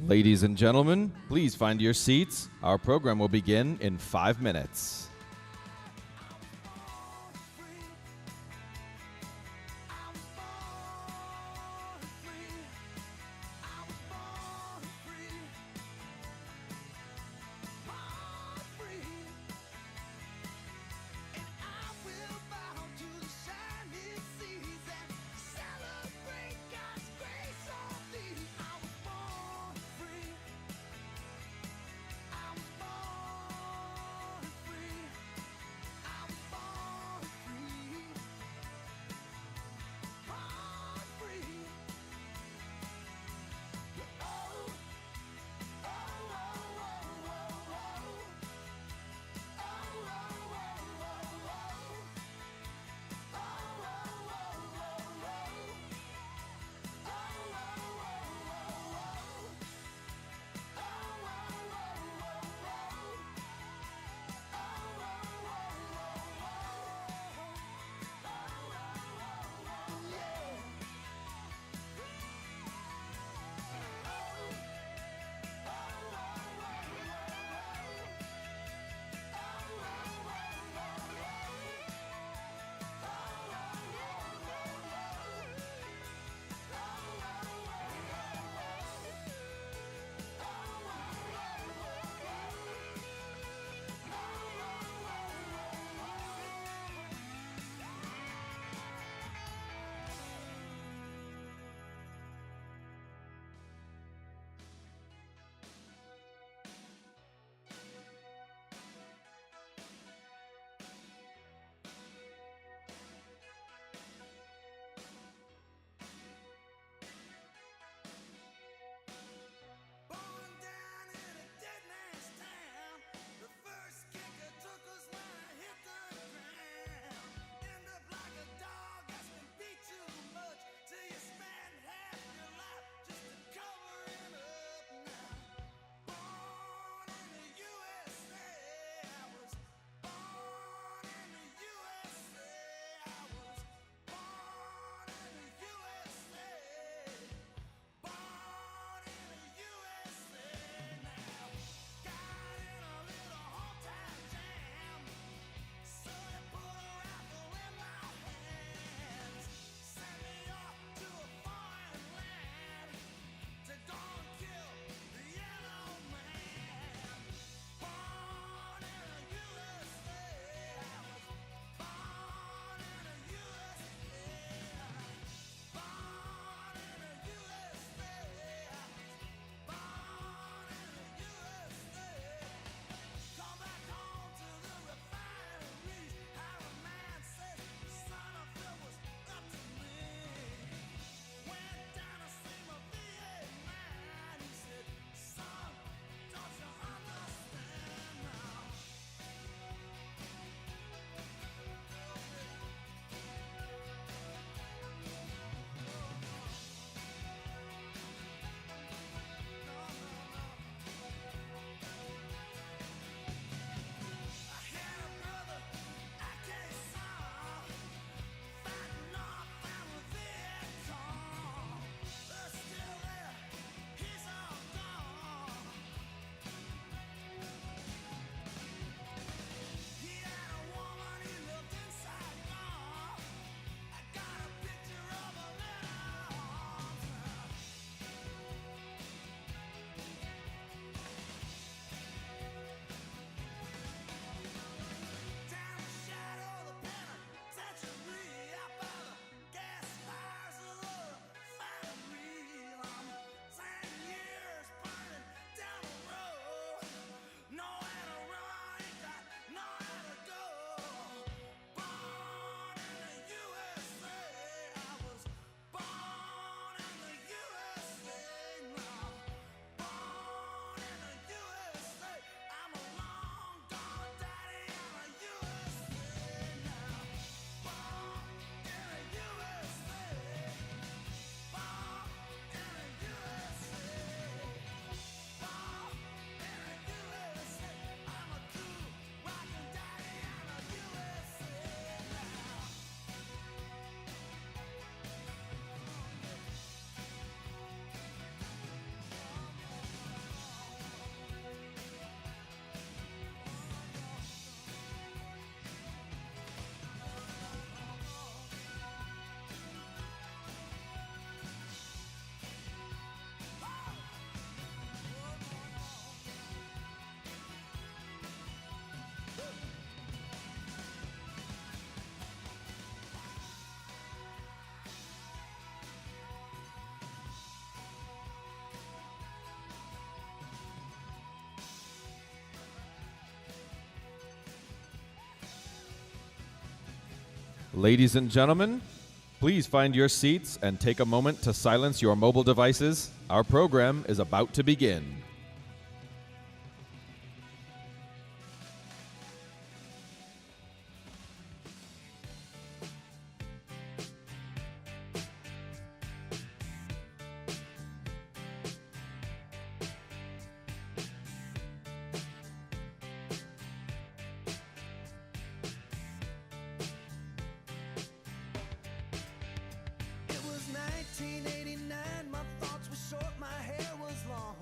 Ladies and gentlemen, please find your seats. Our program will begin in 5 minutes. Ladies and gentlemen, please find your seats and take a moment to silence your mobile devices. Our program is about to begin. It was 1989, my thoughts were short, my hair was long.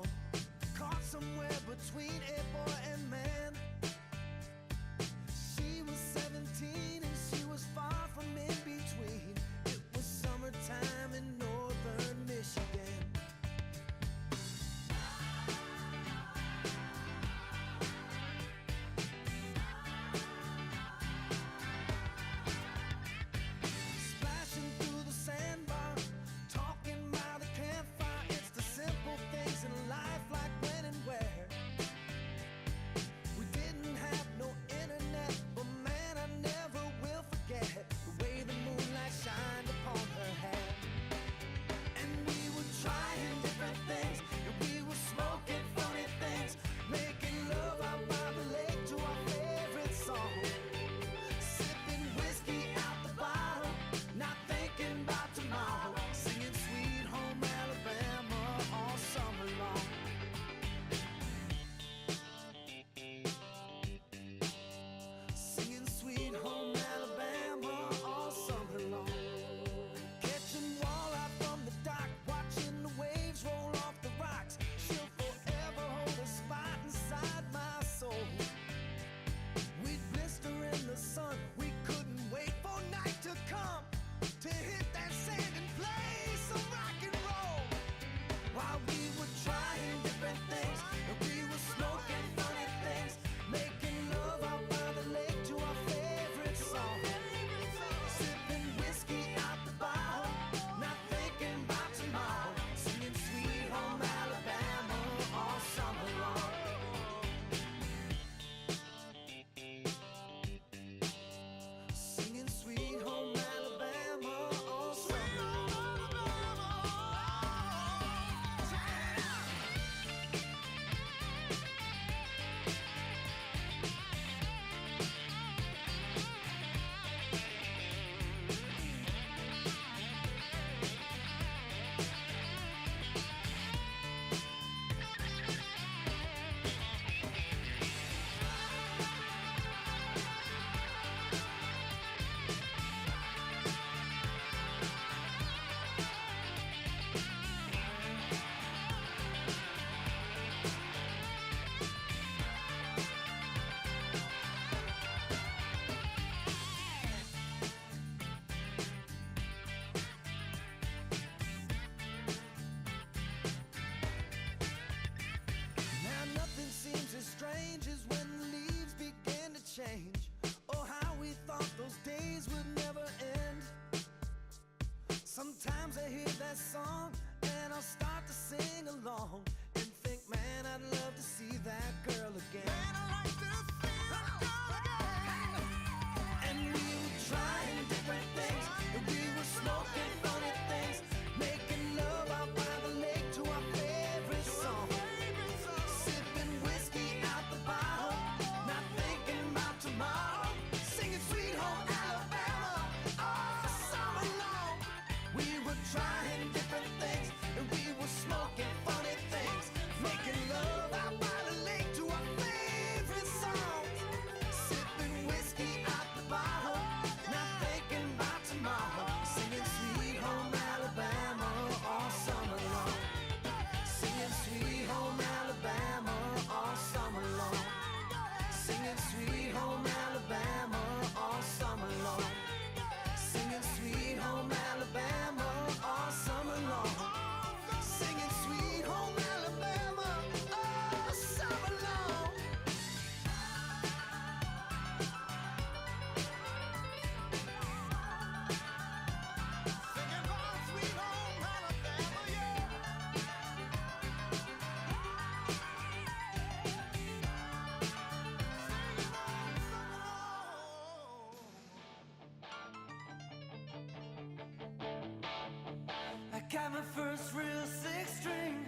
Got my first real six string,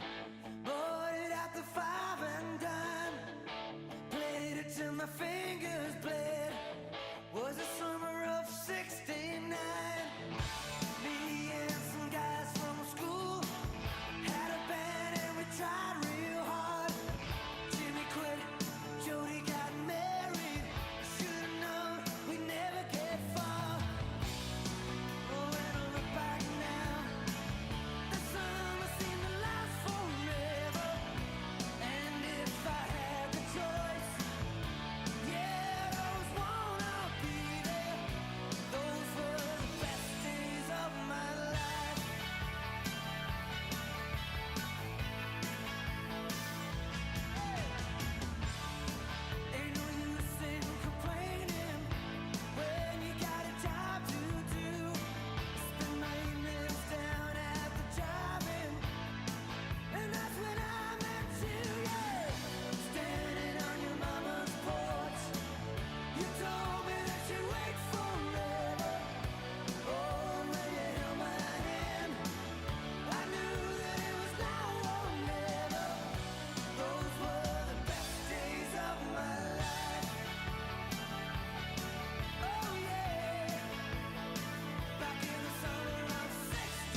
bought it at the five and dime. Played it till my fingers bled. Was the summer of '69. Me and some guys from school had a band and we tried real hard. Jimmy quit, Jody got married. Should've known we'd never get far. Oh, when I look back now, the summer seemed to last forever. And if I had the choice, yeah, those wanna be there. Those were the best days of my life. Ain't no use in complaining when you got a job to do. Spend my evenings down at the drive-in, and that's when I met you, yeah. Standing on your mama's porch, you told me that you'd wait forever. Oh, when you held my hand, I knew that it was now or never. Those were the best days of my life. Oh yeah, back in the summer of '69.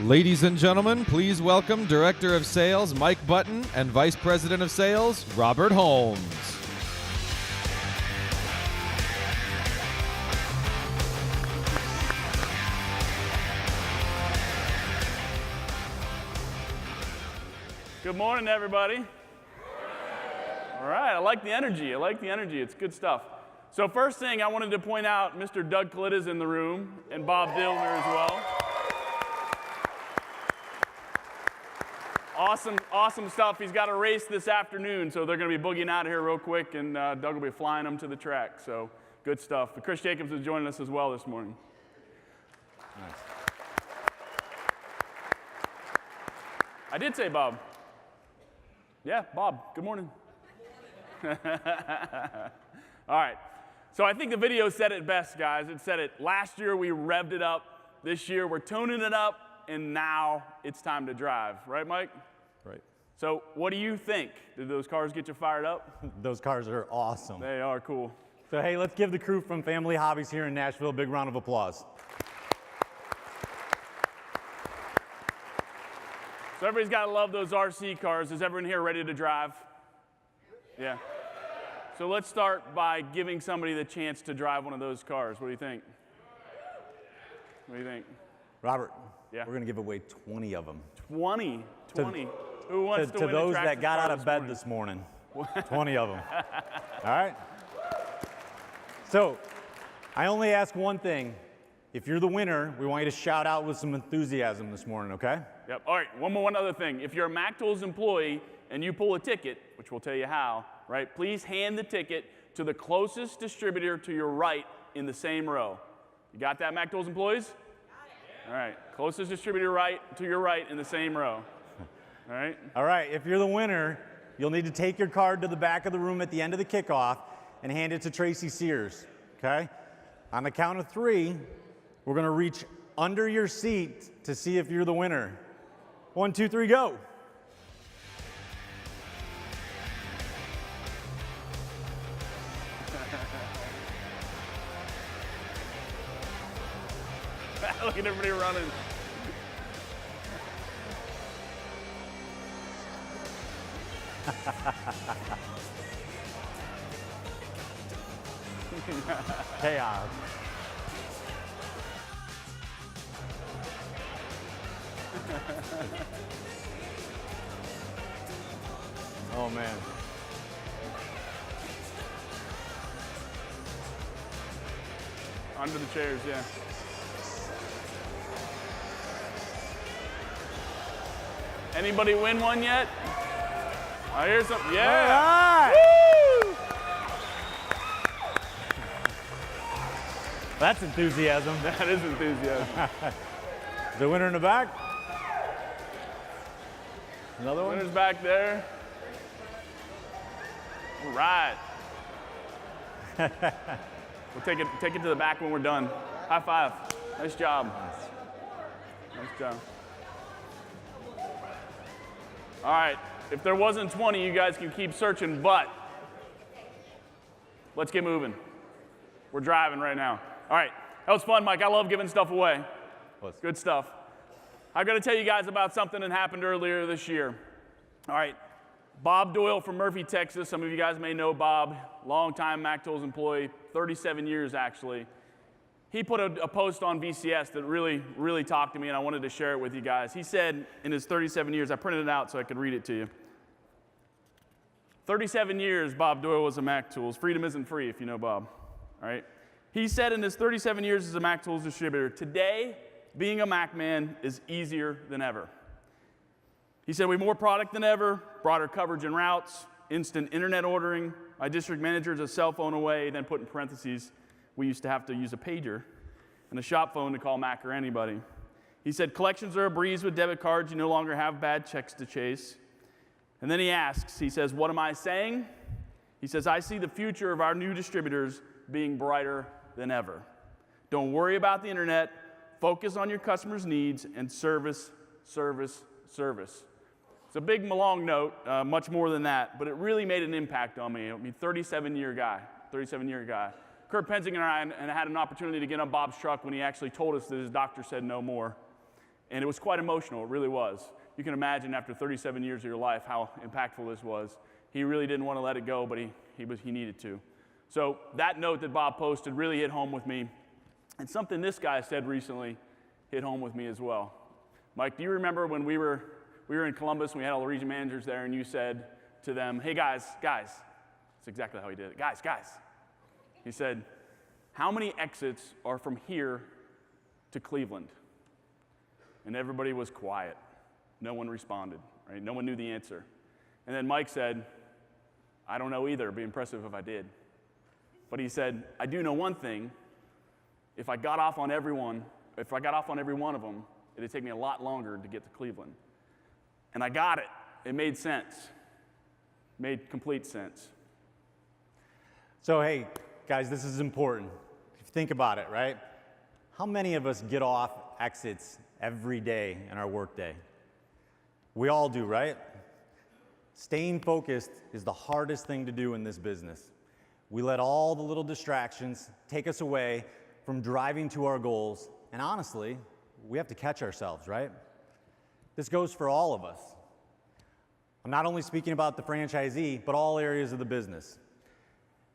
Ladies and gentlemen, please welcome Director of Sales Mike Button and Vice President of Sales Robert Holmes. Good morning, everybody. All right, I like the energy. It's good stuff. So first thing, I wanted to point out Mr. Doug Kalitta's in the room, and Bob Dillner as well. Awesome stuff. He's got a race this afternoon, so they're going to be boogieing out of here real quick, and Doug will be flying them to the track. So good stuff. But Chris Jacobs is joining us as well this morning. Nice. I did say Bob. Yeah, Bob, good morning. All right, so I think the video said it best, guys. It said it. Last year we revved it up. This year we're tuning it up, and now it's time to drive. Right, Mike? Right. So what do you think? Did those cars get you fired up? Those cars are awesome. They are cool. So hey, let's give the crew from Family Hobbies here in Nashville a big round of applause. So everybody's got to love those RC cars. Is everyone here ready to drive? Yeah. So let's start by giving somebody the chance to drive one of those cars. What do you think? What do you think? Robert, Yeah. we're going to give away 20 of them. 20. Who wants to To win a those Traxxas that got car out of bed this morning. 20 of them. All right? So, I only ask one thing. If you're the winner, we want you to shout out with some enthusiasm this morning, okay? Yep. All right, one other thing. If you're a Mac Tools employee and you pull a ticket, which we'll tell you how, right, please hand the ticket to the closest distributor to your right in the same row. You got that, Mac Tools employees? Got it. All right, closest distributor to your right in the same row. All right? All right, if you're the winner, you'll need to take your card to the back of the room at the end of the kickoff and hand it to Tracy Sears, okay? On the count of 3, we're going to reach under your seat to see if you're the winner. 1, 2, 3, go. Look at everybody running. Chaos. Oh, man. Under the chairs, yeah. Anybody win one yet? I hear something. Yeah. All right. Woo! That's enthusiasm. That is enthusiasm. The winner in the back. Another one. Winner's back there. All right. We'll take it to the back when we're done. High five. Nice job. Nice job. All right. If there wasn't 20, you guys can keep searching, but let's get moving. We're driving right now. All right. That was fun, Mike. I love giving stuff away. Good stuff. I've got to tell you guys about something that happened earlier this year. All right. Bob Doyle from Murphy, Texas. Some of you guys may know Bob, longtime Mac Tools employee, 37 years actually. He put a post on VCS that really talked to me, and I wanted to share it with you guys. He said in his 37 years, I printed it out so I could read it to you. 37 years Bob Doyle was a Mac Tools. Freedom isn't free if you know Bob. All right. He said in his 37 years as a Mac Tools distributor, today, being a Mac man is easier than ever. He said we have more product than ever, broader coverage and routes, instant internet ordering. My district manager is a cell phone away, then put in parentheses, we used to have to use a pager and a shop phone to call Mac or anybody. He said collections are a breeze with debit cards. You no longer have bad checks to chase. And then he asks, he says, what am I saying? He says, I see the future of our new distributors being brighter than ever. Don't worry about the internet. Focus on your customers' needs and service, service, service. It's a big, long note, much more than that, but it really made an impact on me. I mean, 37-year guy. Kurt Penzing and I had an opportunity to get on Bob's truck when he actually told us that his doctor said no more. And it was quite emotional, it really was. You can imagine after 37 years of your life how impactful this was. He really didn't want to let it go, but he needed to. So that note that Bob posted really hit home with me. And something this guy said recently hit home with me as well. Mike, do you remember when we were We were in Columbus, and we had all the region managers there, and you said to them, hey, guys, that's exactly how he did it. Guys. He said, how many exits are from here to Cleveland? And everybody was quiet. No one responded, right? No one knew the answer. And then Mike said, I don't know either. It'd be impressive if I did. But he said, I do know one thing. If I got off on every one of them, it'd take me a lot longer to get to Cleveland. And I got it. It made sense. Made complete sense. So hey, guys, this is important. If you think about it, right? How many of us get off exits every day in our workday? We all do, right? Staying focused is the hardest thing to do in this business. We let all the little distractions take us away from driving to our goals, and honestly, we have to catch ourselves, right? This goes for all of us. I'm not only speaking about the franchisee, but all areas of the business.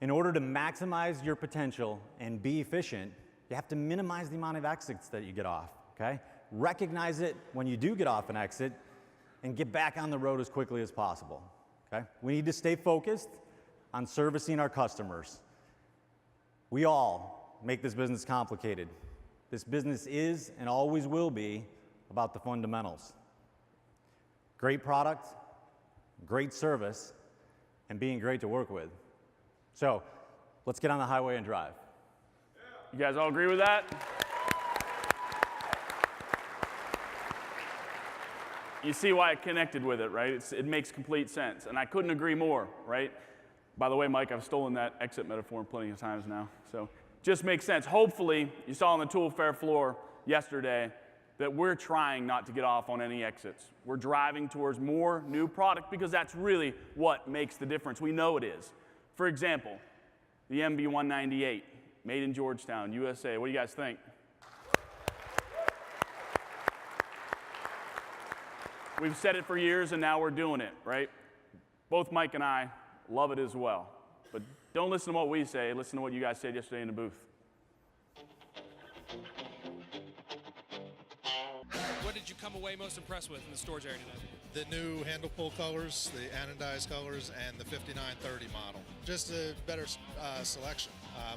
In order to maximize your potential and be efficient, you have to minimize the amount of exits that you get off, okay? Recognize it when you do get off an exit and get back on the road as quickly as possible, okay? We need to stay focused on servicing our customers. We all make this business complicated. This business is and always will be about the fundamentals. Great product, great service, and being great to work with. So, let's get on the highway and drive. You guys all agree with that? You see why I connected with it, right? It makes complete sense, and I couldn't agree more, right? By the way, Mike, I've stolen that exit metaphor plenty of times now, so just makes sense. Hopefully, you saw on the tool fair floor yesterday that we're trying not to get off on any exits. We're driving towards more new product because that's really what makes the difference. We know it is. For example, the MB198, made in Georgetown, USA. What do you guys think? We've said it for years, and now we're doing it, right? Both Mike and I love it as well. But don't listen to what we say. Listen to what you guys said yesterday in the booth. What did you come away most impressed with in the storage area tonight? The new handle pull colors, the anodized colors, and the 5930 model. Just a better selection.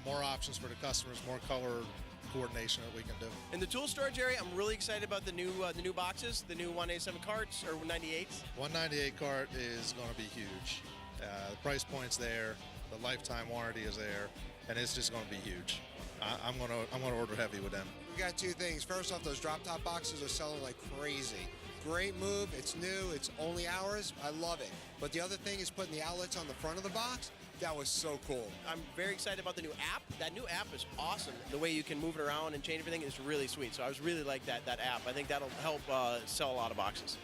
More options for the customers, more color coordination that we can do. In the tool storage area, I'm really excited about the new boxes, the new 187 carts, or 198s. 198 cart is going to be huge. The price point's there, the lifetime warranty is there, and it's just going to be huge. I'm going to order heavy with them. We got two things. First off, those drop top boxes are selling like crazy. Great move. It's new. It's only ours. I love it. But the other thing is putting the outlets on the front of the box. That was so cool. I'm very excited about the new app. That new app is awesome. The way you can move it around and change everything is really sweet. So I was really like that app. I think that'll help sell a lot of boxes.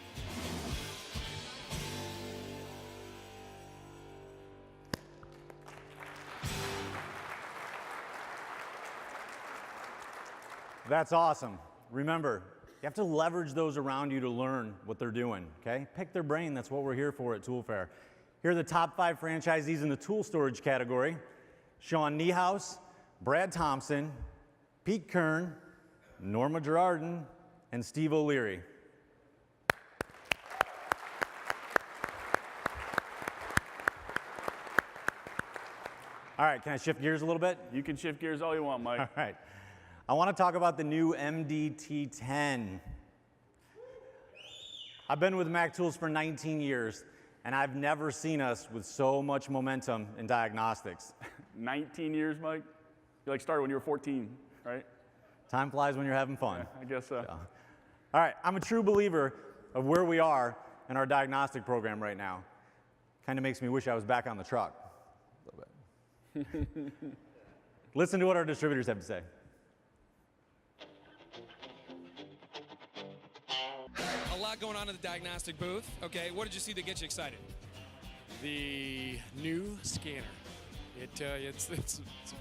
That's awesome. Remember, you have to leverage those around you to learn what they're doing, okay? Pick their brain. That's what we're here for at Tool Fair. Here are the top 5 franchisees in the tool storage category. Sean Niehaus, Brad Thompson, Pete Kern, Norma Gerardin, and Steve O'Leary. All right, can I shift gears a little bit? You can shift gears all you want, Mike. All right. I want to talk about the new MDT10. I've been with Mac Tools for 19 years, and I've never seen us with so much momentum in diagnostics. 19 years, Mike? You like started when you were 14, right? Time flies when you're having fun. I guess so. All right, I'm a true believer of where we are in our diagnostic program right now. Kind of makes me wish I was back on the truck a little bit. Listen to what our distributors have to say. A lot going on in the diagnostic booth. Okay, what did you see that gets you excited? The new scanner. It's the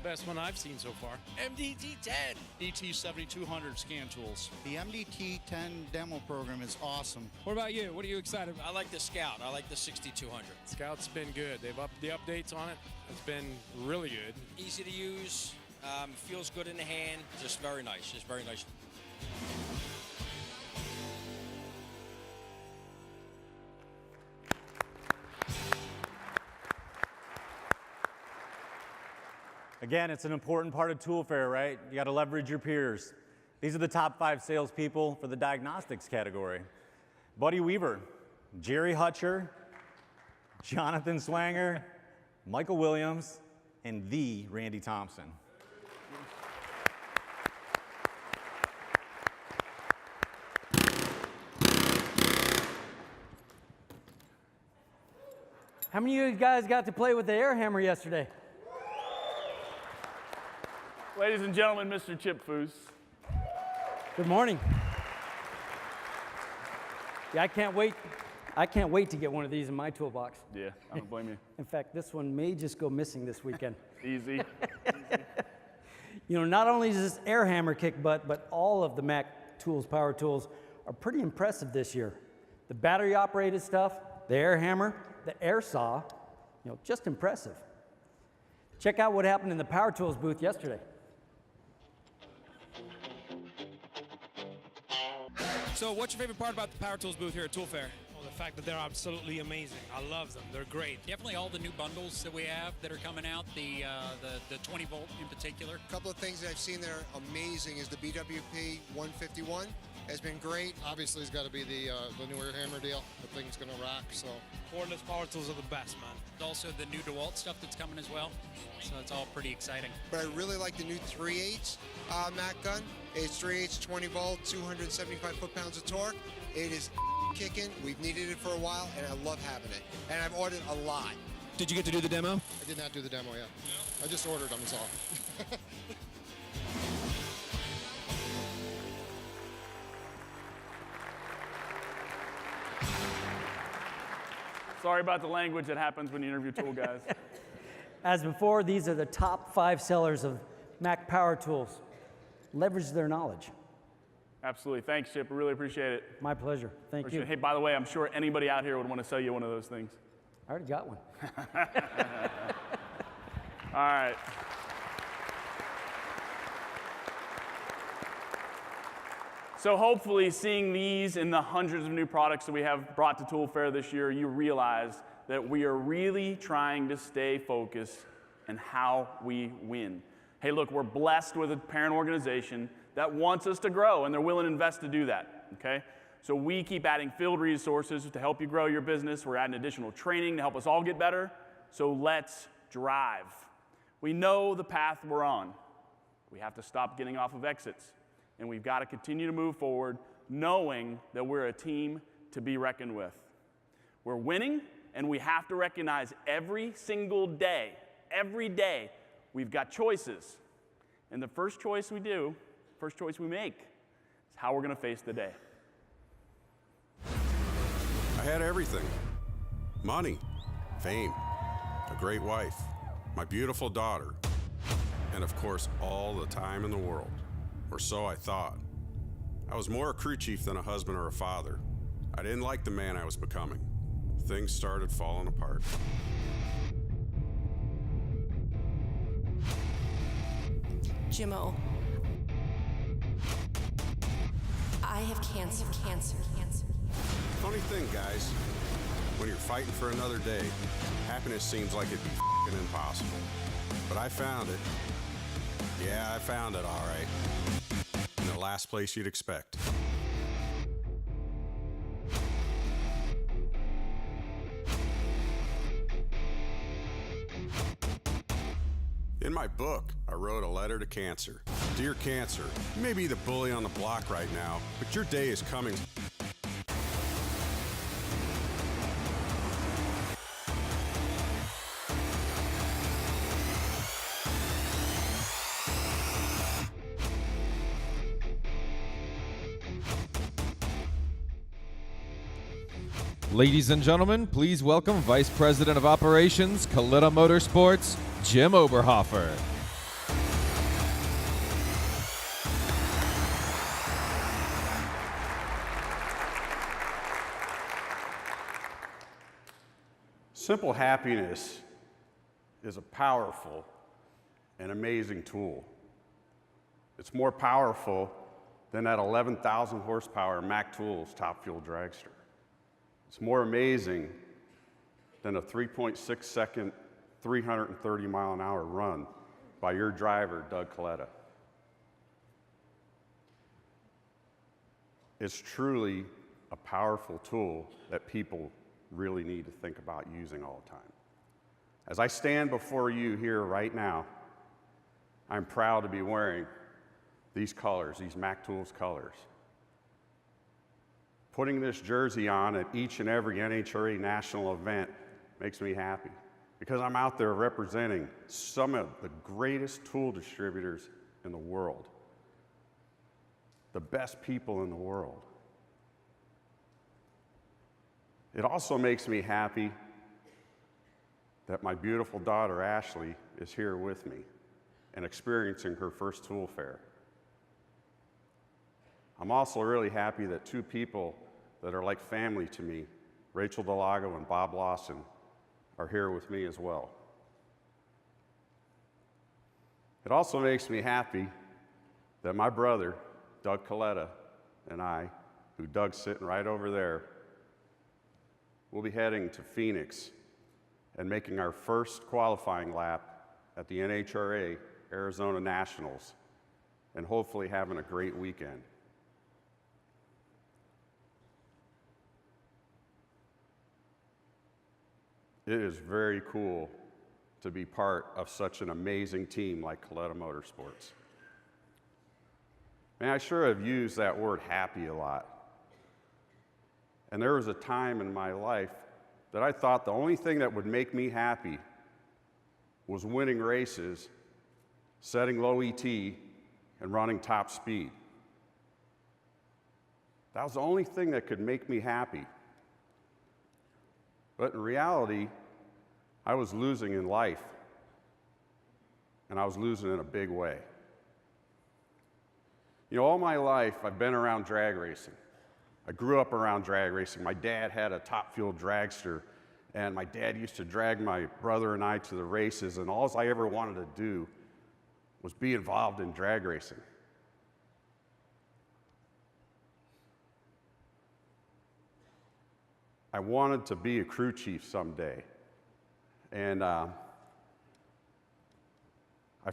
best one I've seen so far. MDT10. ET7200 scan tools. The MDT10 demo program is awesome. What about you? What are you excited about? I like the Scout. I like the 6200. Scout's been good. They've upped the updates on it. It's been really good. Easy to use. Feels good in the hand. Just very nice. Just very nice. Again, it's an important part of Tool Fair, right? You got to leverage your peers. These are the top 5 salespeople for the diagnostics category. Buddy Weaver, Jerry Hutcher, Jonathan Swanger, Michael Williams, and the Randy Thompson. How many of you guys got to play with the air hammer yesterday? Ladies and gentlemen, Mr. Chip Foose. Good morning. Yeah, I can't wait to get one of these in my toolbox. Yeah, I don't blame you. In fact, this one may just go missing this weekend. Easy. You know, not only does this air hammer kick butt, but all of the Mac tools, power tools, are pretty impressive this year. The battery operated stuff, the air hammer, the air saw, you know, just impressive. Check out what happened in the power tools booth yesterday. So what's your favorite part about the Power Tools booth here at Tool Fair? Well, the fact that they're absolutely amazing. I love them. They're great. Definitely all the new bundles that we have that are coming out, the 20 volt in particular. A couple of things that I've seen that are amazing is the BWP 151 has been great. Obviously, it's got to be the newer hammer deal. The thing's going to rock. So Cordless power tools are the best, man. Also the new DeWalt stuff that's coming as well. So it's all pretty exciting. But I really like the new 3/8 Mac gun. It's 3/8 20 volt, 275 foot-pounds of torque. It is kicking. We've needed it for a while, and I love having it. And I've ordered a lot. Did you get to do the demo? I did not do the demo yet. I just ordered them, is all. Sorry about the language that happens when you interview tool guys. As before, these are the top 5 sellers of Mac power tools. Leverage their knowledge. Absolutely. Thanks, Chip. I really appreciate it. My pleasure. Thank you. Hey, by the way, I'm sure anybody out here would want to sell you one of those things. I already got one. All right. So hopefully seeing these in the hundreds of new products that we have brought to Tool Fair this year, you realize that we are really trying to stay focused on how we win. Hey, look, we're blessed with a parent organization that wants us to grow, and they're willing to invest to do that, okay? So we keep adding field resources to help you grow your business. We're adding additional training to help us all get better. So let's drive. We know the path we're on. We have to stop getting off of exits. And we've got to continue to move forward knowing that we're a team to be reckoned with. We're winning, and we have to recognize every single day, every day, we've got choices. And the first choice we make is how we're going to face the day. I had everything. Money, fame, a great wife, my beautiful daughter, and of course, all the time in the world. Or so I thought. I was more a crew chief than a husband or a father. I didn't like the man I was becoming. Things started falling apart. Jimmo, I have cancer. Funny thing, guys. When you're fighting for another day, happiness seems like it'd be f***ing impossible. But I found it. Yeah, I found it all right. In the last place you'd expect. In my book, I wrote a letter to cancer. Dear Cancer, you may be the bully on the block right now, but your day is coming. Ladies and gentlemen, please welcome Vice President of Operations, Gala Motorsports, Jim Oberhofer. Simple happiness is a powerful and amazing tool. It's more powerful than that 11,000 horsepower Mac Tools top fuel dragster. It's more amazing than a 3.6 second, 330 mile an hour run by your driver, Doug Coletta. It's truly a powerful tool that people really need to think about using all the time. As I stand before you here right now, I'm proud to be wearing these colors, these Mac Tools colors. Putting this jersey on at each and every NHRA national event makes me happy because I'm out there representing some of the greatest tool distributors in the world, the best people in the world. It also makes me happy that my beautiful daughter, Ashley, is here with me and experiencing her first tool fair. I'm also really happy that two people that are like family to me, Rachel Delago and Bob Lawson, are here with me as well. It also makes me happy that my brother, Doug Coletta, and I, who Doug's sitting right over there, will be heading to Phoenix and making our first qualifying lap at the NHRA Arizona Nationals, and hopefully having a great weekend. It is very cool to be part of such an amazing team like Coletta Motorsports. Man, I sure have used that word happy a lot. And there was a time in my life that I thought the only thing that would make me happy was winning races, setting low ET, and running top speed. That was the only thing that could make me happy. But in reality, I was losing in life, and I was losing in a big way. You know, all my life, I've been around drag racing. I grew up around drag racing. My dad had a top fuel dragster, and my dad used to drag my brother and I to the races, and all I ever wanted to do was be involved in drag racing. I wanted to be a crew chief someday. And I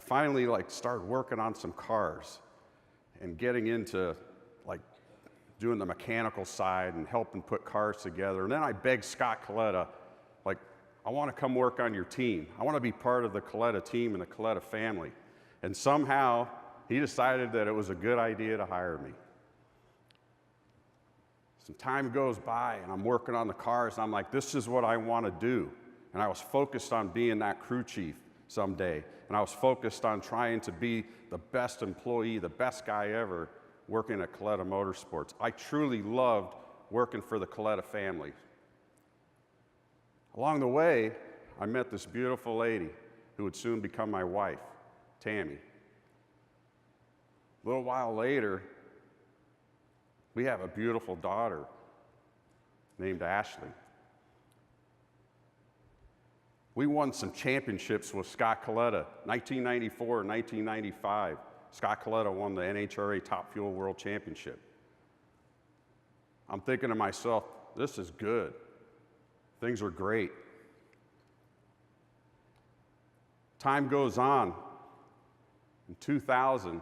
finally started working on some cars and getting into doing the mechanical side and helping put cars together. And then I begged Scott Coletta, I want to come work on your team. I want to be part of the Coletta team and the Coletta family. And somehow he decided that it was a good idea to hire me. Some time goes by and I'm working on the cars and I'm like, this is what I want to do. And I was focused on being that crew chief someday. And I was focused on trying to be the best employee, the best guy ever working at Coletta Motorsports. I truly loved working for the Coletta family. Along the way, I met this beautiful lady who would soon become my wife, Tammy. A little while later, we have a beautiful daughter named Ashley. We won some championships with Scott Coletta, 1994 and 1995. Scott Coletta won the NHRA Top Fuel World Championship. I'm thinking to myself, this is good. Things are great. Time goes on. In 2000,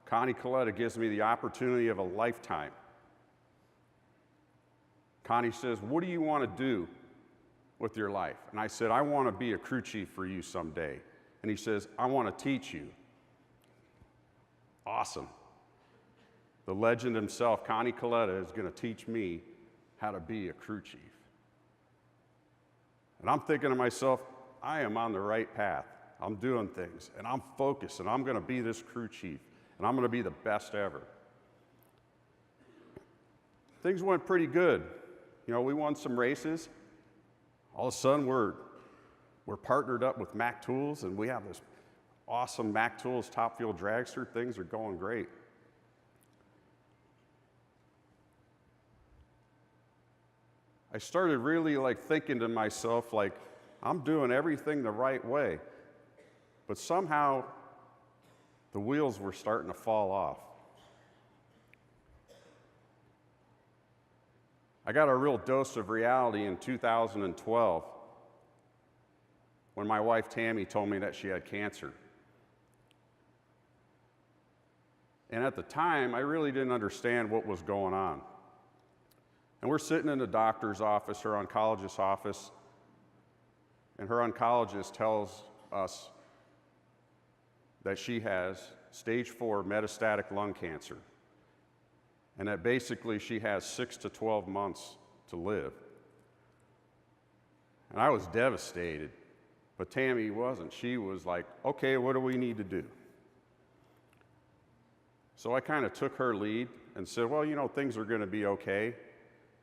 Connie Coletta gives me the opportunity of a lifetime. Connie says, what do you want to do with your life? And I said, I want to be a crew chief for you someday. And he says, I want to teach you. Awesome. The legend himself, Connie Coletta, is going to teach me how to be a crew chief. And I'm thinking to myself, I am on the right path. I'm doing things, and I'm focused, and I'm going to be this crew chief, and I'm going to be the best ever. Things went pretty good. You know, we won some races. All of a sudden, we're partnered up with Mac Tools, and we have this awesome Mac Tools Top Fuel dragster. Things are going great. I started really thinking to myself, I'm doing everything the right way. But somehow, the wheels were starting to fall off. I got a real dose of reality in 2012 when my wife Tammy told me that she had cancer. And at the time, I really didn't understand what was going on. And we're sitting in the doctor's office, her oncologist's office, and her oncologist tells us that she has stage 4 metastatic lung cancer, and that basically she has 6 to 12 months to live. And I was devastated, but Tammy wasn't. She was like, okay, what do we need to do? So I kind of took her lead and said, well, you know, things are going to be okay.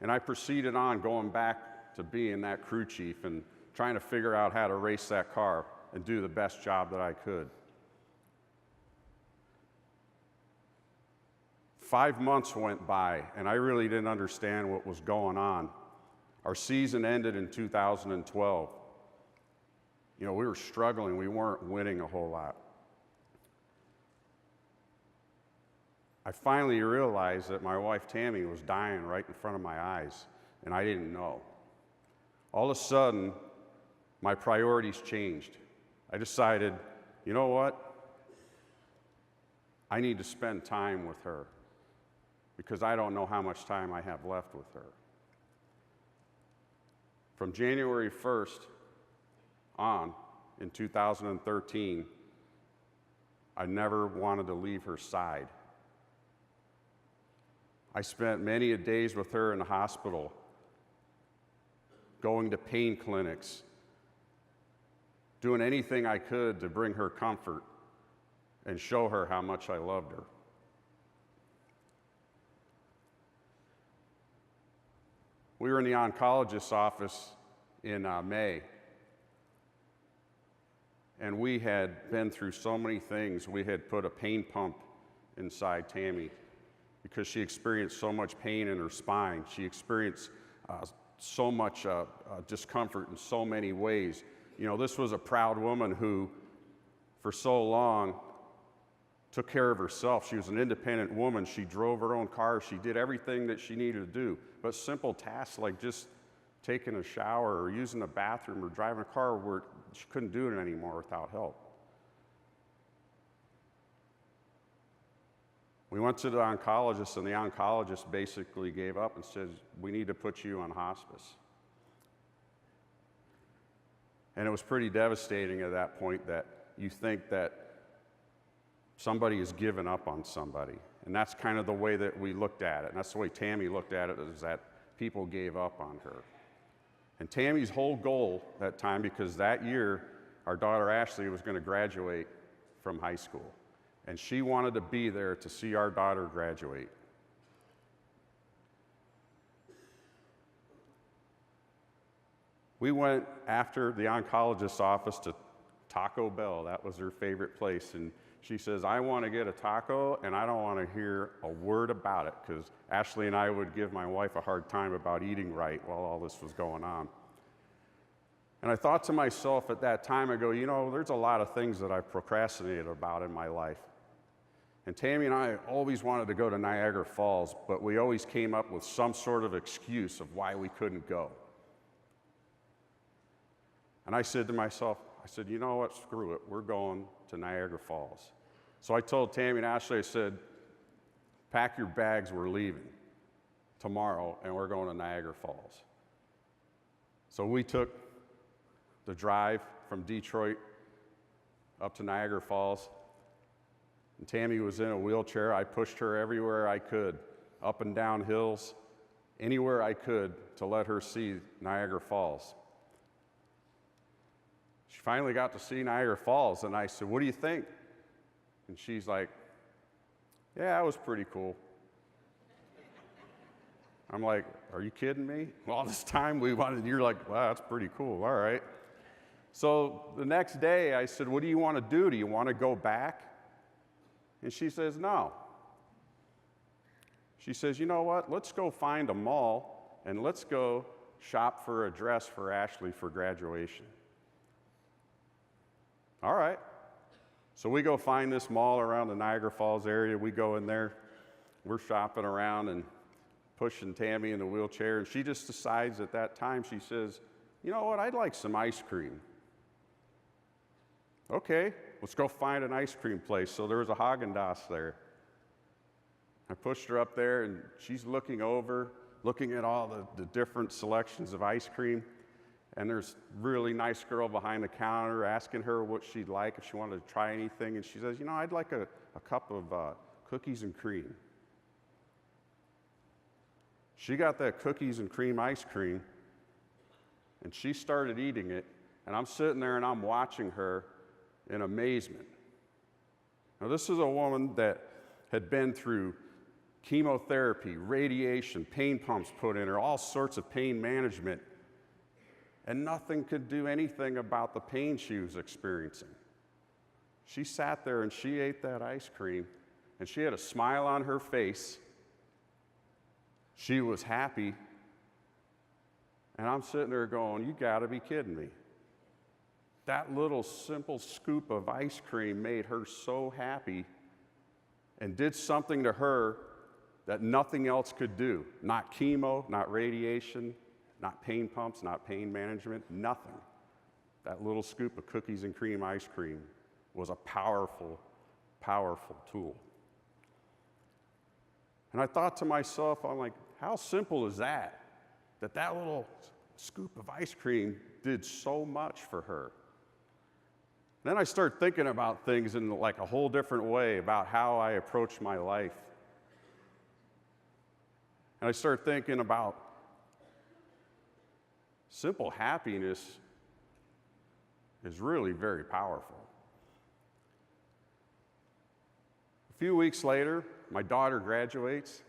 And I proceeded on going back to being that crew chief and trying to figure out how to race that car and do the best job that I could. 5 months went by, and I really didn't understand what was going on. Our season ended in 2012. You know, we were struggling. We weren't winning a whole lot. I finally realized that my wife Tammy was dying right in front of my eyes, and I didn't know. All of a sudden, my priorities changed. I decided, you know what? I need to spend time with her because I don't know how much time I have left with her. From January 1st on in 2013, I never wanted to leave her side. I spent many a days with her in the hospital, going to pain clinics, doing anything I could to bring her comfort and show her how much I loved her. We were in the oncologist's office in May, and we had been through so many things. We had put a pain pump inside Tammy because she experienced so much pain in her spine. She experienced so much discomfort in so many ways. You know, this was a proud woman who, for so long, took care of herself. She was an independent woman. She drove her own car. She did everything that she needed to do. But simple tasks like just taking a shower or using the bathroom or driving a car, she couldn't do it anymore without help. We went to the oncologist, and the oncologist basically gave up and said, we need to put you on hospice. And it was pretty devastating at that point that you think that somebody has given up on somebody. And that's kind of the way that we looked at it. And that's the way Tammy looked at it, is that people gave up on her. And Tammy's whole goal that time, because that year our daughter Ashley was going to graduate from high school. And she wanted to be there to see our daughter graduate. We went after the oncologist's office to Taco Bell. That was her favorite place. And she says, I want to get a taco, and I don't want to hear a word about it, because Ashley and I would give my wife a hard time about eating right while all this was going on. And I thought to myself at that time, I go, you know, there's a lot of things that I've procrastinated about in my life. And Tammy and I always wanted to go to Niagara Falls, but we always came up with some sort of excuse of why we couldn't go. And I said to myself, you know what, screw it, we're going to Niagara Falls. So I told Tammy and Ashley, I said, pack your bags, we're leaving tomorrow, and we're going to Niagara Falls. So we took the drive from Detroit up to Niagara Falls, and Tammy was in a wheelchair. I pushed her everywhere I could, up and down hills, anywhere I could to let her see Niagara Falls. She finally got to see Niagara Falls, and I said, what do you think? And she's like, yeah, it was pretty cool. I'm like, are you kidding me? All this time you're like, wow, that's pretty cool, all right. So the next day I said, what do you want to do? Do you want to go back? And she says, no. She says, you know what? Let's go find a mall and let's go shop for a dress for Ashley for graduation. All right. So we go find this mall around the Niagara Falls area. We go in there. We're shopping around and pushing Tammy in the wheelchair. And she just decides at that time, she says, you know what? I'd like some ice cream. Okay, let's go find an ice cream place. So there was a Haagen-Dazs there. I pushed her up there, and she's looking over, looking at all the different selections of ice cream. And there's a really nice girl behind the counter asking her what she'd like, if she wanted to try anything. And she says, you know, I'd like a cup of cookies and cream. She got that cookies and cream ice cream, and she started eating it. And I'm sitting there, and I'm watching her in amazement. Now, this is a woman that had been through chemotherapy, radiation, pain pumps put in her, all sorts of pain management. And nothing could do anything about the pain she was experiencing. She sat there and she ate that ice cream, and she had a smile on her face. She was happy. And I'm sitting there going, you gotta be kidding me. That little simple scoop of ice cream made her so happy and did something to her that nothing else could do. Not chemo, not radiation, not pain pumps, not pain management, nothing. That little scoop of cookies and cream ice cream was a powerful, powerful tool. And I thought to myself, I'm like, how simple is that? That little scoop of ice cream did so much for her. Then I started thinking about things in like a whole different way about how I approach my life. And I started thinking about simple happiness is really very powerful. A few weeks later, my daughter graduates.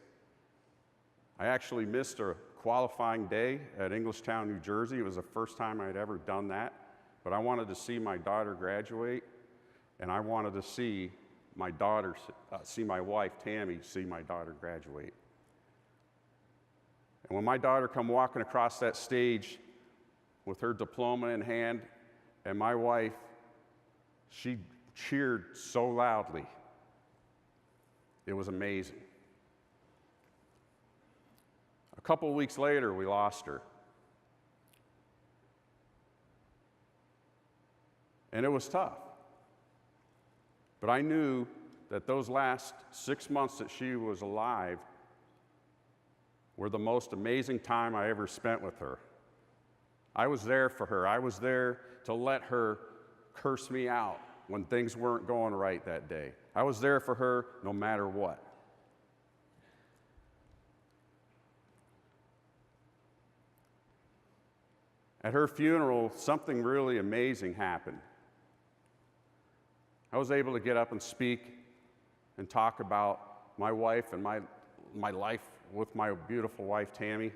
I actually missed a qualifying day at Englishtown, New Jersey. It was the first time I'd ever done that. But I wanted to see my daughter graduate, and I wanted to see my daughter, see my wife, Tammy, see my daughter graduate. And when my daughter come walking across that stage with her diploma in hand, and my wife, she cheered so loudly. It was amazing. A couple of weeks later, we lost her. And it was tough. But I knew that those last 6 months that she was alive were the most amazing time I ever spent with her. I was there for her. I was there to let her curse me out when things weren't going right that day. I was there for her no matter what. At her funeral, something really amazing happened. I was able to get up and speak and talk about my wife and my life with my beautiful wife, Tammy.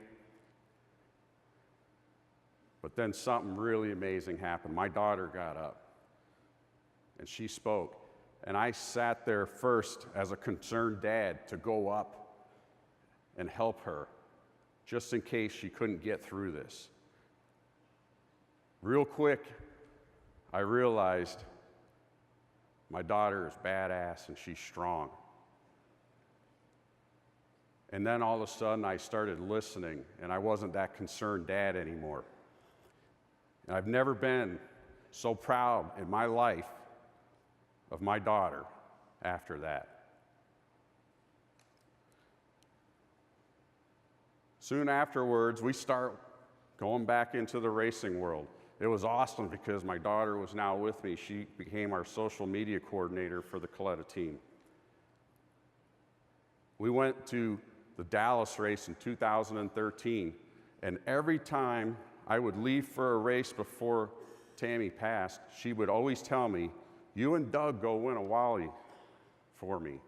But then something really amazing happened. My daughter got up and she spoke. And I sat there first as a concerned dad to go up and help her, just in case she couldn't get through this. Real quick, I realized my daughter is badass and she's strong. And then all of a sudden I started listening, and I wasn't that concerned dad anymore. And I've never been so proud in my life of my daughter after that. Soon afterwards, we start going back into the racing world. It was awesome because my daughter was now with me. She became our social media coordinator for the Coletta team. We went to the Dallas race in 2013, and every time I would leave for a race before Tammy passed, she would always tell me, "You and Doug go win a Wally for me."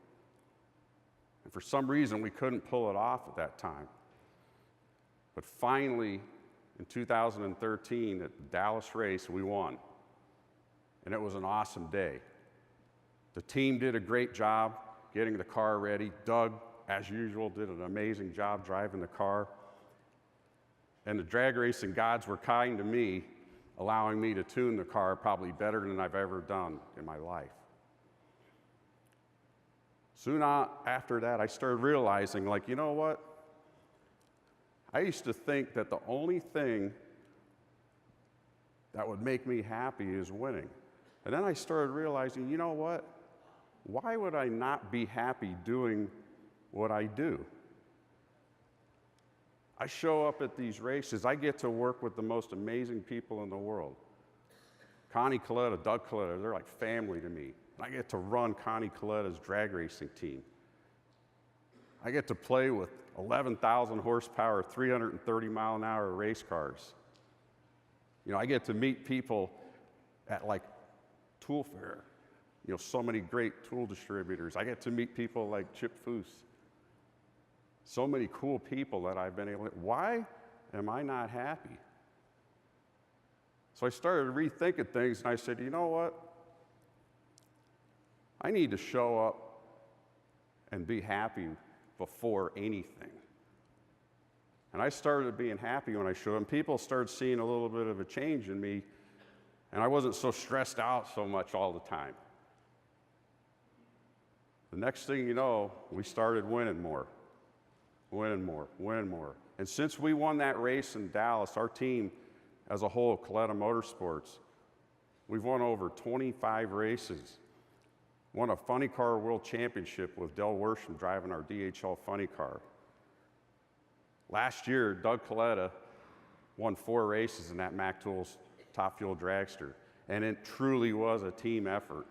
And for some reason, we couldn't pull it off at that time. But finally, in 2013, at the Dallas race, we won. And it was an awesome day. The team did a great job getting the car ready. Doug, as usual, did an amazing job driving the car. And the drag racing gods were kind to me, allowing me to tune the car probably better than I've ever done in my life. Soon after that, I started realizing, like, you know what? I used to think that the only thing that would make me happy is winning. And then I started realizing, you know what? Why would I not be happy doing what I do. I show up at these races. I get to work with the most amazing people in the world. Connie Coletta, Doug Coletta, they're like family to me. And I get to run Connie Coletta's drag racing team. I get to play with 11,000 horsepower, 330 mile an hour race cars. You know, I get to meet people at like Tool Fair. You know, so many great tool distributors. I get to meet people like Chip Foose. So many cool people that I've been able to, why am I not happy? So I started rethinking things and I said, you know what? I need to show up and be happy before anything. And I started being happy when I showed up, and people started seeing a little bit of a change in me, and I wasn't so stressed out so much all the time. The next thing you know, we started winning more. And since we won that race in Dallas, our team as a whole, Coletta Motorsports, we've won over 25 races. Won a funny car world championship with Del Worsham driving our DHL funny car. Last year, Doug Coletta won 4 races in that Mac Tools Top Fuel Dragster, and it truly was a team effort.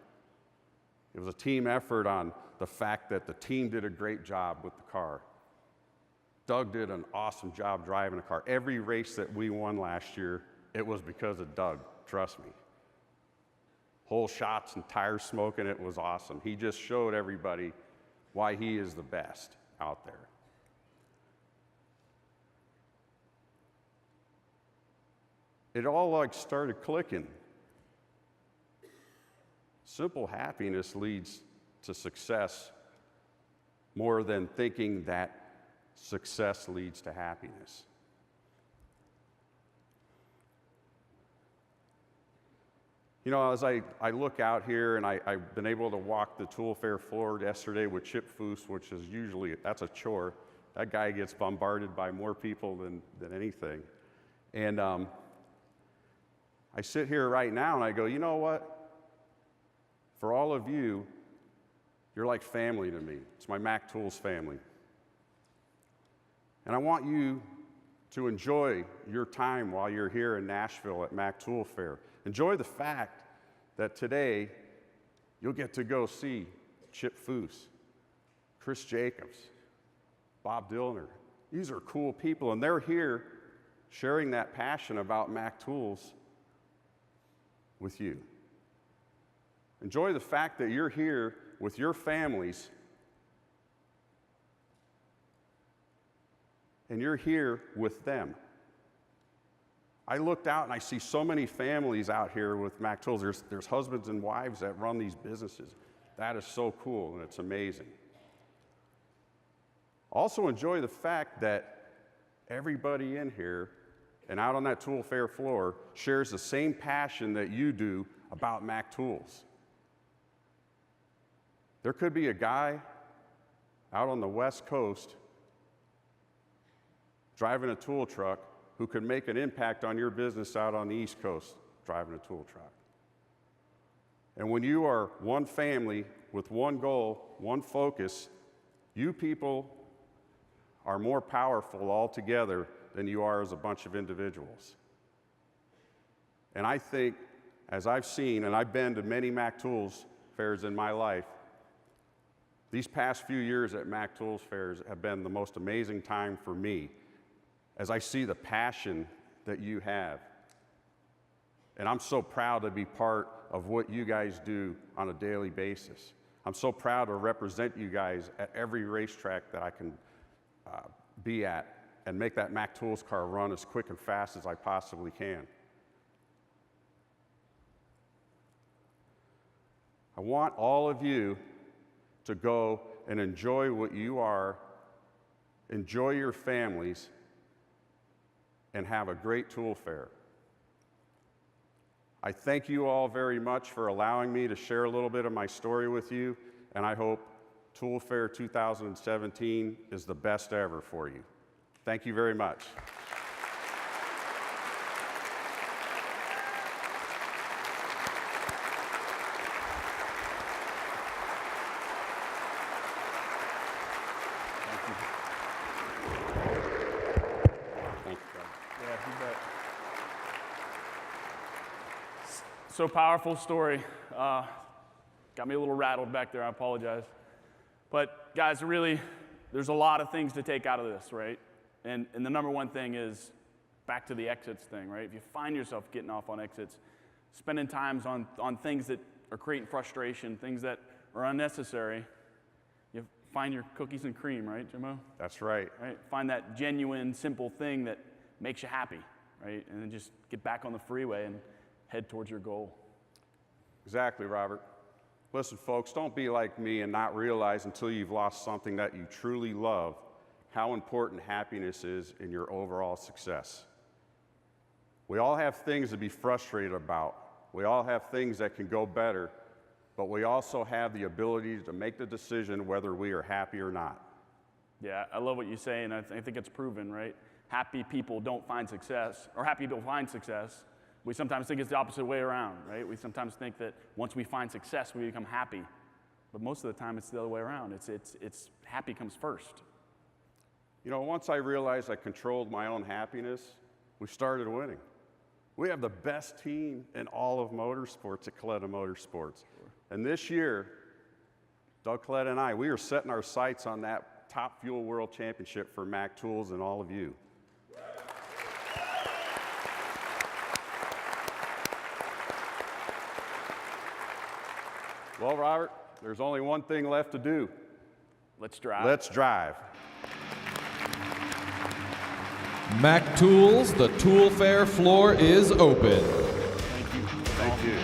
It was a team effort on the fact that the team did a great job with the car. Doug did an awesome job driving the car. Every race that we won last year, it was because of Doug, trust me. Whole shots and tires smoking, it was awesome. He just showed everybody why he is the best out there. It all like started clicking. Simple happiness leads to success more than thinking that success leads to happiness. You know, as I look out here, and I've been able to walk the Tool Fair floor yesterday with Chip Foose, which is usually, that's a chore. That guy gets bombarded by more people than anything. And I sit here right now and I go, you know what? For all of you, you're like family to me. It's my Mac Tools family. And I want you to enjoy your time while you're here in Nashville at Mac Tool Fair. Enjoy the fact that today you'll get to go see Chip Foose, Chris Jacobs, Bob Dillner. These are cool people, and they're here sharing that passion about Mac Tools with you. Enjoy the fact that you're here with your families, and you're here with them. I looked out and I see so many families out here with Mac Tools. There's husbands and wives that run these businesses. That is so cool, and it's amazing. Also enjoy the fact that everybody in here and out on that Tool Fair floor shares the same passion that you do about Mac Tools. There could be a guy out on the West Coast driving a tool truck who could make an impact on your business out on the East Coast driving a tool truck. And when you are one family with one goal, one focus, you people are more powerful all together than you are as a bunch of individuals. And I think, as I've seen, and I've been to many Mac Tools fairs in my life, these past few years at Mac Tools fairs have been the most amazing time for me, as I see the passion that you have. And I'm so proud to be part of what you guys do on a daily basis. I'm so proud to represent you guys at every racetrack that I can be at and make that Mac Tools car run as quick and fast as I possibly can. I want all of you to go and enjoy what you are, enjoy your families, and have a great tool fair. I thank you all very much for allowing me to share a little bit of my story with you, and I hope Tool Fair 2017 is the best ever for you. Thank you very much. So powerful story. Got me a little rattled back there, I apologize. But guys, really, there's a lot of things to take out of this, right? And the number one thing is back to the exits thing, right? If you find yourself getting off on exits, spending times on things that are creating frustration, things that are unnecessary, you find your cookies and cream, right, Jimmo? That's right. Right? Find that genuine, simple thing that makes you happy, right? And then just get back on the freeway and head towards your goal. Exactly, Robert. Listen, folks, don't be like me and not realize until you've lost something that you truly love how important happiness is in your overall success. We all have things to be frustrated about. We all have things that can go better, but we also have the ability to make the decision whether we are happy or not. Yeah, I love what you say, and I think it's proven, right? Happy people don't find success, or happy people find success. We sometimes think it's the opposite way around, right? We sometimes think that once we find success, we become happy. But most of the time, it's the other way around. It's happy comes first. You know, once I realized I controlled my own happiness, we started winning. We have the best team in all of motorsports at Coletta Motorsports. And this year, Doug Coletta and I, we are setting our sights on that Top Fuel World Championship for Mack Tools and all of you. Well, Robert, there's only one thing left to do. Let's drive. Let's drive. Mack Tools, the Tool Fair floor is open. Thank you. Thank you.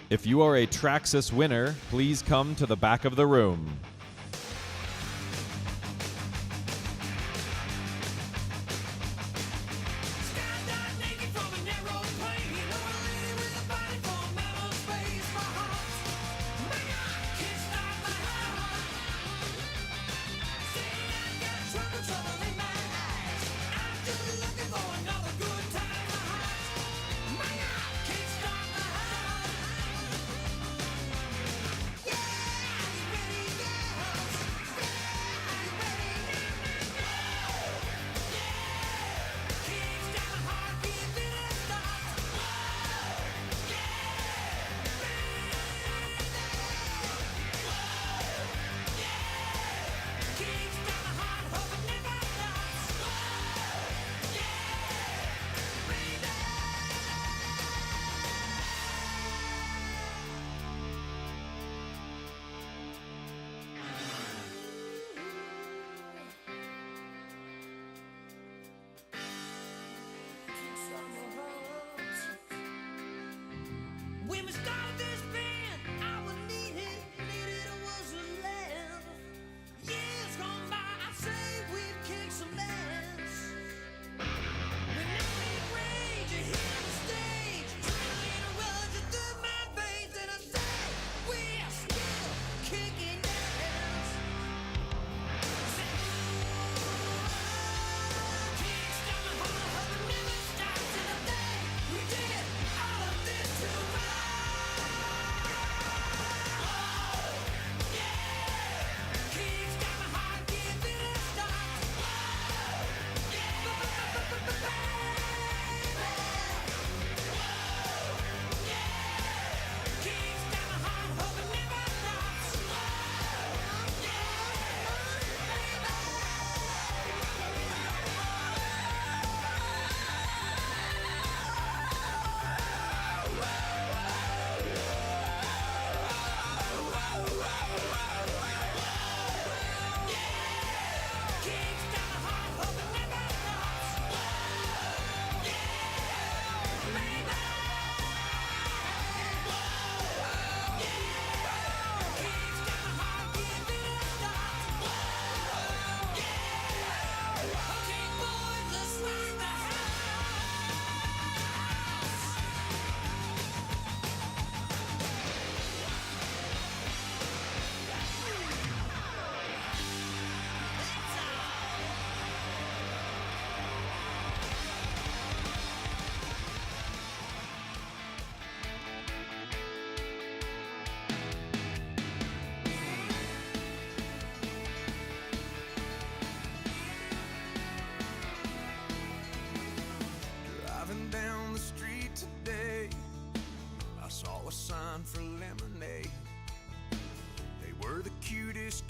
If you are a Traxxas winner, please come to the back of the room.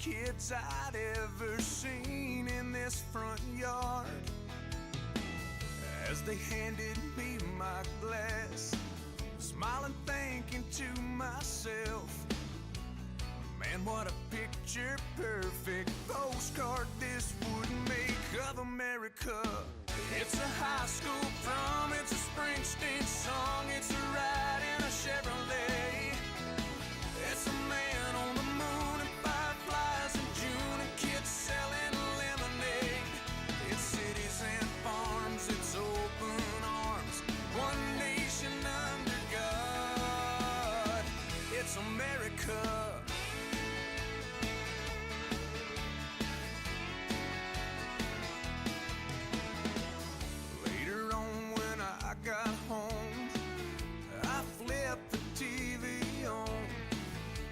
kids I'd ever seen in this front yard. As they handed me my glass, smiling, thinking to myself, man, what a picture perfect postcard this would make of America. It's a high school prom, it's a Springsteen song, it's a ride in a Chevrolet. It's a man on the moon and fireflies in June and kids selling lemonade. It's cities and farms, it's open arms, one nation under God. It's America. Later on when I got home, I flipped the TV on.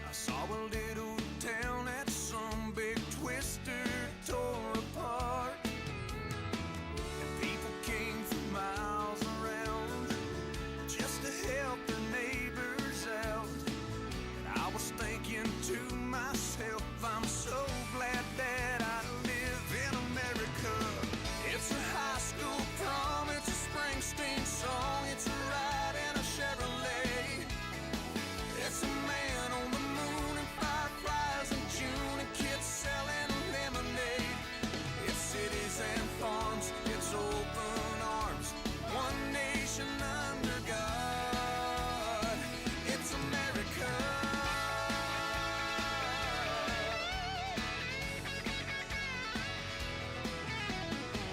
I saw a little town that some big twister tore apart. And people came from miles around just to help their neighbors out. And I was thinking to myself, I'm so glad that I live in America. It's a high school prom, it's a Springsteen song, it's a ride in a Chevrolet. It's a man on the moon and fireflies in June and kids selling lemonade. It's cities and farms, it's open arms, one nation under God. It's America.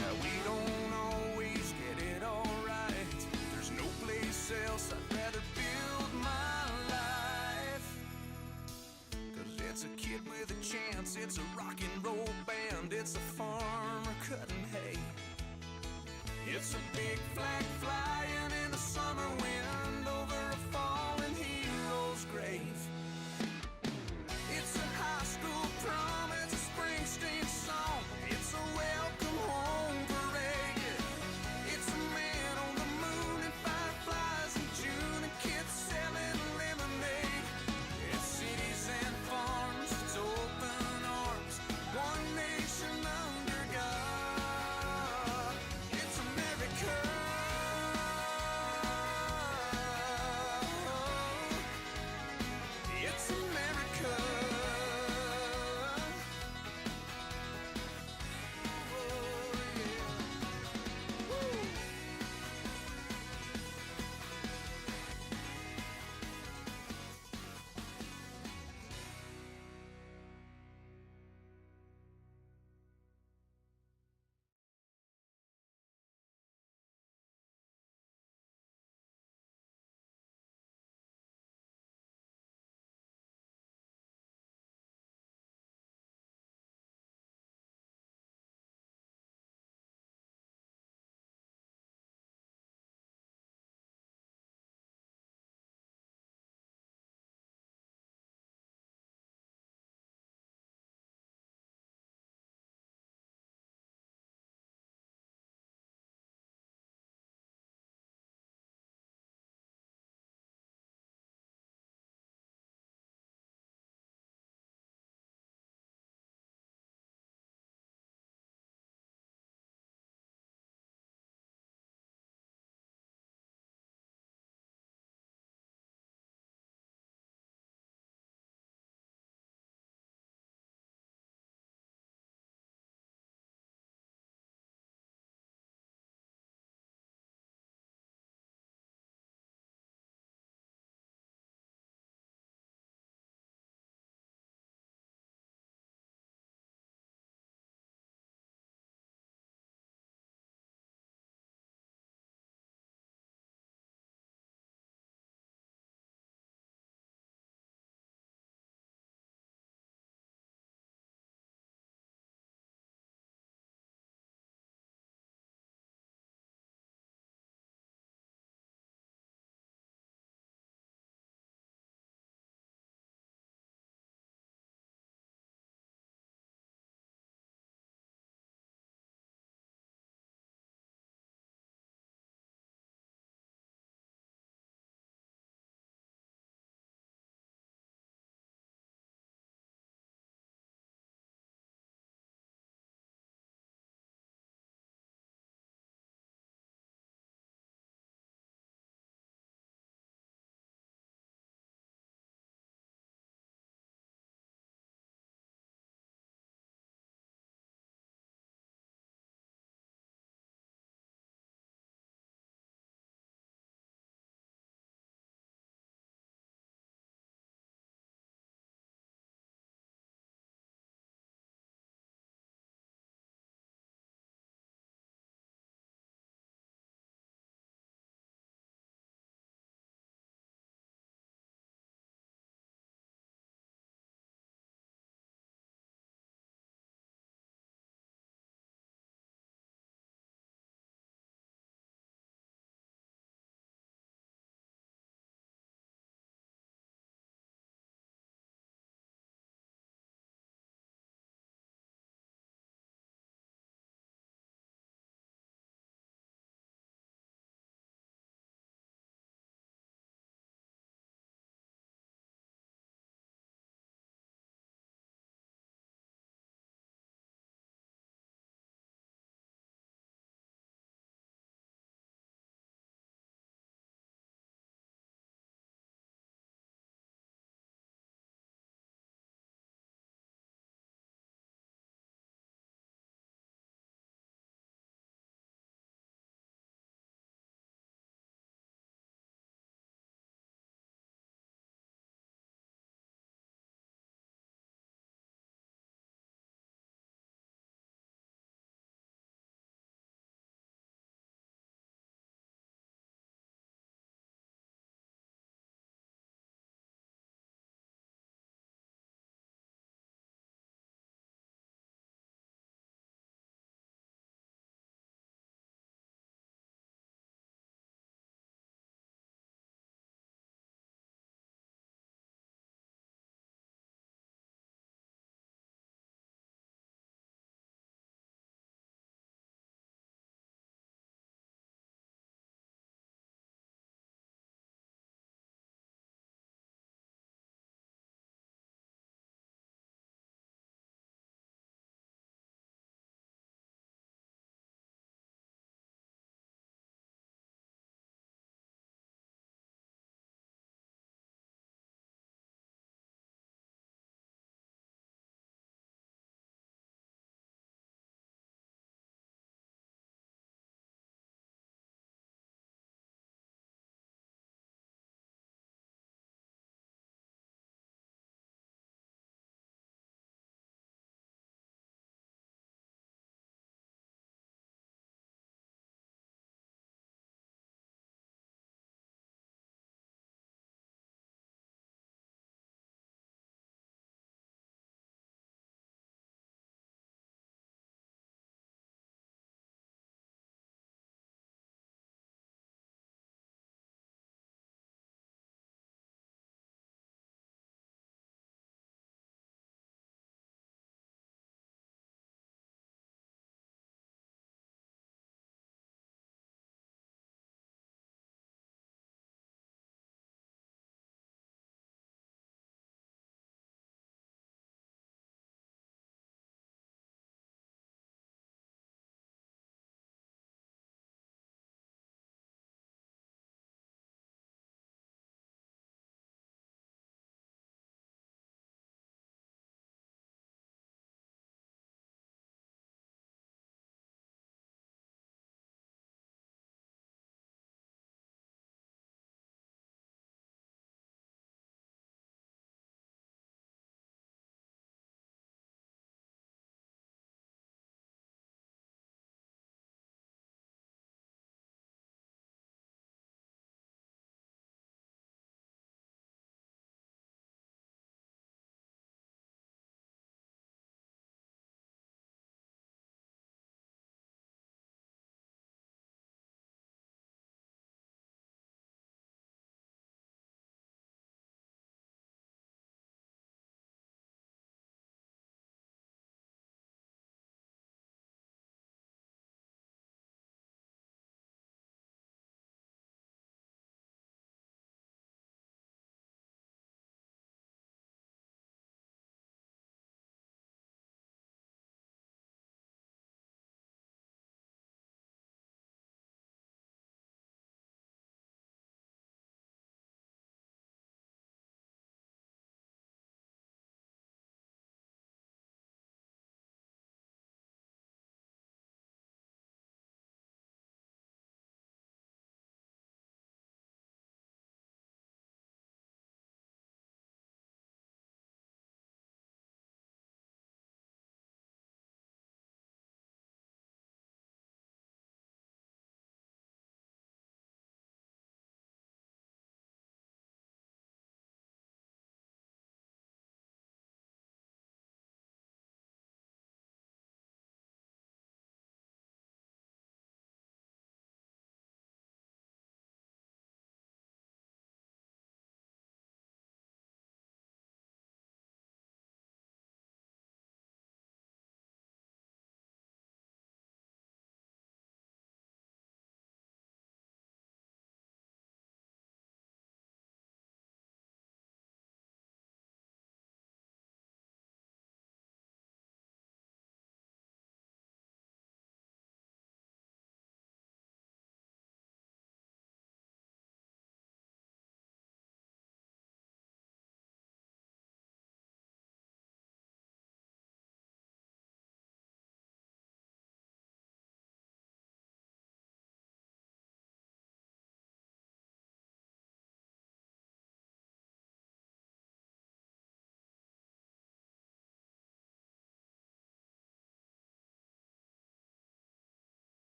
Now we don't always get it all right. There's no place else I'd rather build my life. 'Cause it's a kid with a chance, it's a rock and roll band, it's a farmer cutting hay. It's a big flag flying in the summer wind over a farm.